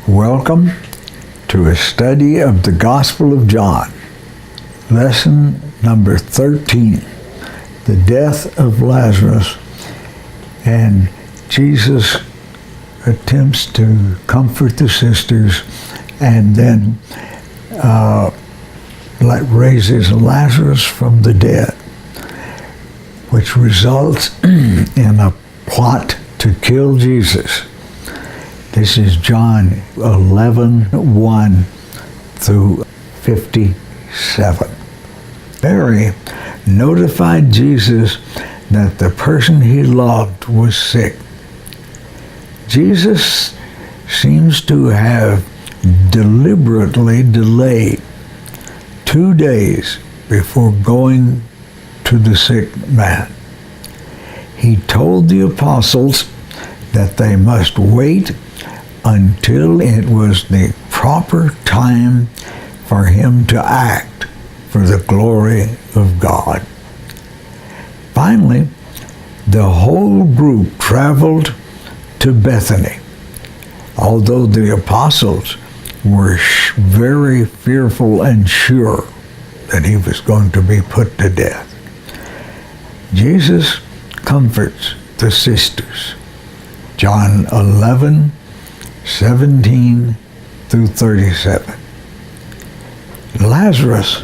Welcome to a study of the Gospel of John, lesson number 13, the death of Lazarus, and Jesus attempts to comfort the sisters and then raises Lazarus from the dead, which results in a plot to kill Jesus. This is John 11:1 through 57. Mary notified Jesus that the person he loved was sick. Jesus seems to have deliberately delayed 2 days before going to the sick man. He told the apostles that they must wait until it was the proper time for him to act for the glory of God. Finally, the whole group traveled to Bethany, although the apostles were very fearful and sure that he was going to be put to death. Jesus comforts the sisters. John 11:17 through 37. Lazarus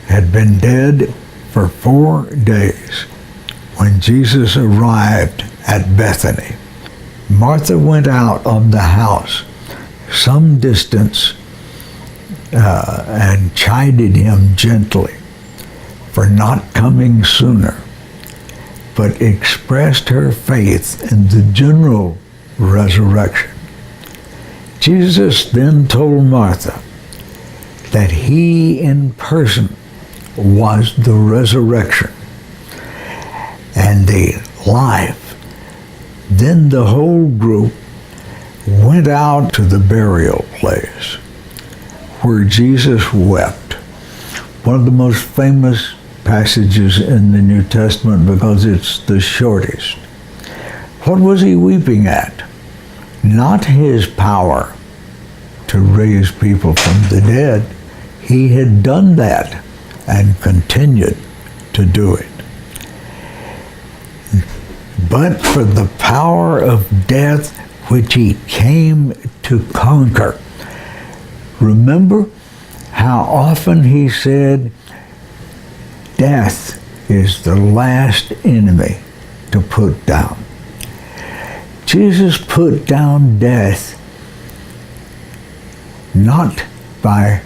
had been dead for 4 days when Jesus arrived at Bethany. Martha went out of the house some distance and chided him gently for not coming sooner, but expressed her faith in the general resurrection. Jesus then told Martha that he in person was the resurrection and the life. Then the whole group went out to the burial place where Jesus wept. One of the most famous passages in the New Testament because it's the shortest. What was he weeping at? Not his power to raise people from the dead. He had done that and continued to do it. But for the power of death which he came to conquer. Remember how often he said, death is the last enemy to put down. Jesus put down death not by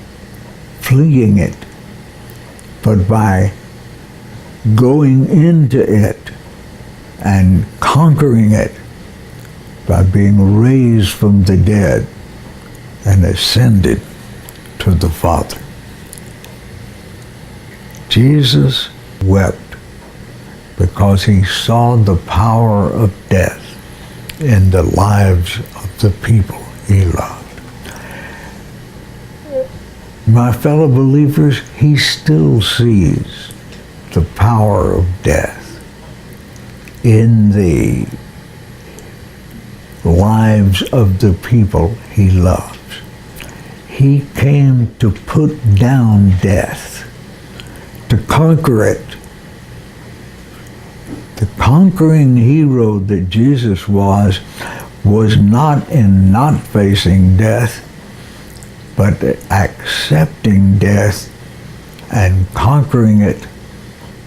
fleeing it, but by going into it and conquering it by being raised from the dead and ascended to the Father. Jesus wept because he saw the power of death in the lives of the people he loved. My fellow believers, he still sees the power of death in the lives of the people he loves. He came to put down death, to conquer it. The conquering hero that Jesus was not in not facing death, but accepting death and conquering it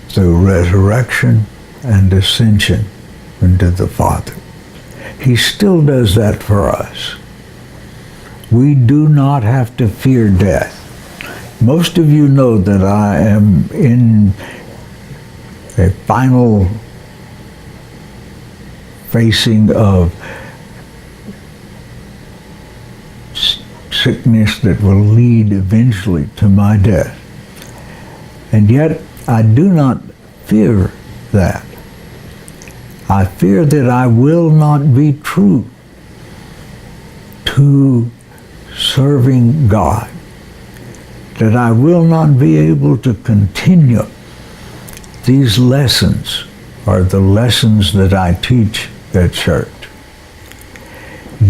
through resurrection and ascension into the Father. He still does that for us. We do not have to fear death. Most of you know that I am in a final facing of sickness that will lead eventually to my death. And yet I do not fear that. I fear that I will not be true to serving God, that I will not be able to continue. These lessons are the lessons that I teach at church.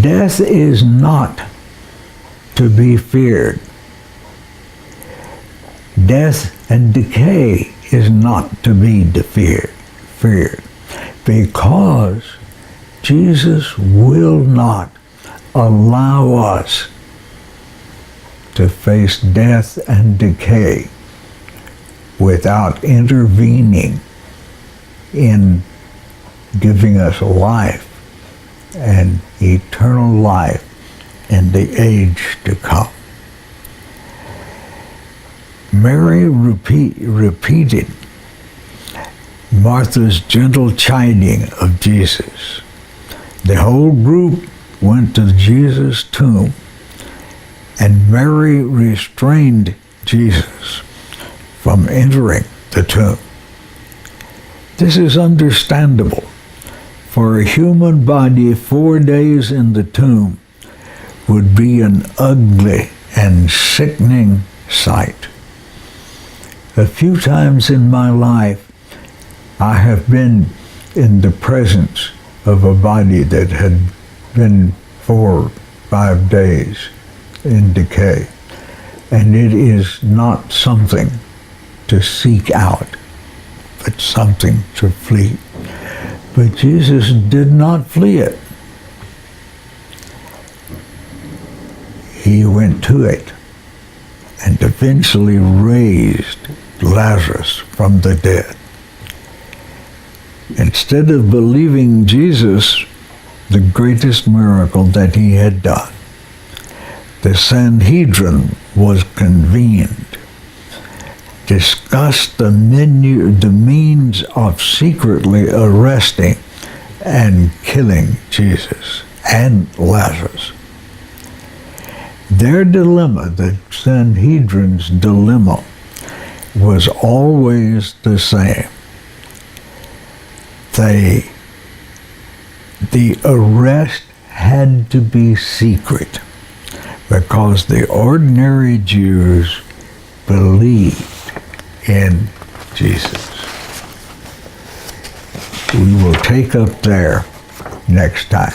Death is not to be feared. Death and decay is not to be feared, because Jesus will not allow us to face death and decay without intervening in giving us life and eternal life in the age to come. Mary repeated Martha's gentle chiding of Jesus. The whole group went to Jesus' tomb, and Mary restrained Jesus from entering the tomb. This is understandable, for a human body 4 days in the tomb would be an ugly and sickening sight. A few times in my life, I have been in the presence of a body that had been 4 or 5 days in decay, and it is not something to seek out, but something to flee. But Jesus did not flee it. He went to it and eventually raised Lazarus from the dead. Instead of believing Jesus, the greatest miracle that he had done, the Sanhedrin was convened, discussed the means of secretly arresting and killing Jesus and Lazarus. Their dilemma, the Sanhedrin's dilemma, was always the same. The arrest had to be secret because the ordinary Jews believed in Jesus. We will take up there next time.